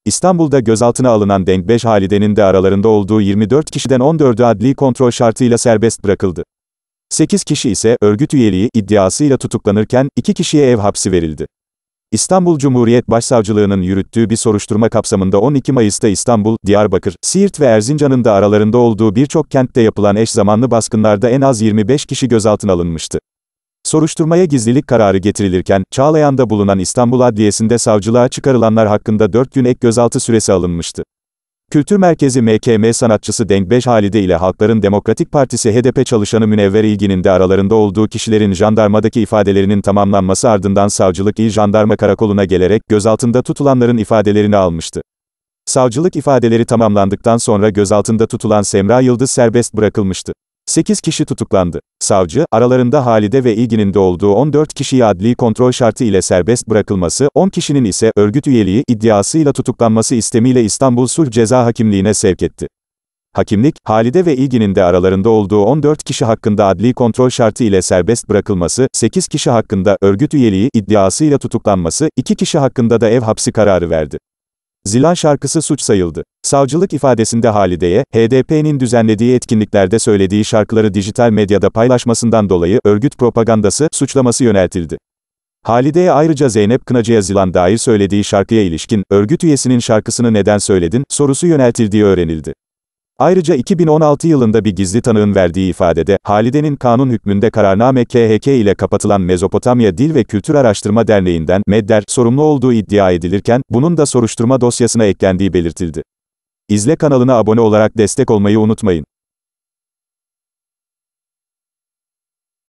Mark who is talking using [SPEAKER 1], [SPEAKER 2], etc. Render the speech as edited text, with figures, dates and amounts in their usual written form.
[SPEAKER 1] İstanbul'da gözaltına alınan Denkbeş Halide'nin de aralarında olduğu 24 kişiden 14'ü adli kontrol şartıyla serbest bırakıldı. 8 kişi ise örgüt üyeliği iddiasıyla tutuklanırken 2 kişiye ev hapsi verildi. İstanbul Cumhuriyet Başsavcılığı'nın yürüttüğü bir soruşturma kapsamında 12 Mayıs'ta İstanbul, Diyarbakır, Siirt ve Erzincan'ın da aralarında olduğu birçok kentte yapılan eş zamanlı baskınlarda en az 25 kişi gözaltına alınmıştı. Soruşturmaya gizlilik kararı getirilirken, Çağlayan'da bulunan İstanbul Adliyesi'nde savcılığa çıkarılanlar hakkında 4 gün ek gözaltı süresi alınmıştı. Kültür Merkezi MKM sanatçısı Denkbeş Halide ile Halkların Demokratik Partisi HDP çalışanı Münevver İlgin'in de aralarında olduğu kişilerin jandarmadaki ifadelerinin tamamlanması ardından savcılık İl Jandarma Karakolu'na gelerek, gözaltında tutulanların ifadelerini almıştı. Savcılık ifadeleri tamamlandıktan sonra gözaltında tutulan Semra Yıldız serbest bırakılmıştı. 8 kişi tutuklandı. Savcı, aralarında Halide ve İlgin'in de olduğu 14 kişiyi adli kontrol şartı ile serbest bırakılması, 10 kişinin ise örgüt üyeliği iddiasıyla tutuklanması istemiyle İstanbul Sulh Ceza Hakimliğine sevk etti. Hakimlik, Halide ve İlgin'in de aralarında olduğu 14 kişi hakkında adli kontrol şartı ile serbest bırakılması, 8 kişi hakkında örgüt üyeliği iddiasıyla tutuklanması, 2 kişi hakkında da ev hapsi kararı verdi. Zilan şarkısı suç sayıldı. Savcılık ifadesinde Halide'ye, HDP'nin düzenlediği etkinliklerde söylediği şarkıları dijital medyada paylaşmasından dolayı örgüt propagandası suçlaması yöneltildi. Halide'ye ayrıca Zeynep Kınacı'ya zilan dair söylediği şarkıya ilişkin, örgüt üyesinin şarkısını neden söyledin, sorusu yöneltildiği öğrenildi. Ayrıca 2016 yılında bir gizli tanığın verdiği ifadede, Halide'nin kanun hükmünde kararname KHK ile kapatılan Mezopotamya Dil ve Kültür Araştırma Derneği'nden, MEDDER, sorumlu olduğu iddia edilirken, bunun da soruşturma dosyasına eklendiği belirtildi. İzle kanalına abone olarak destek olmayı unutmayın.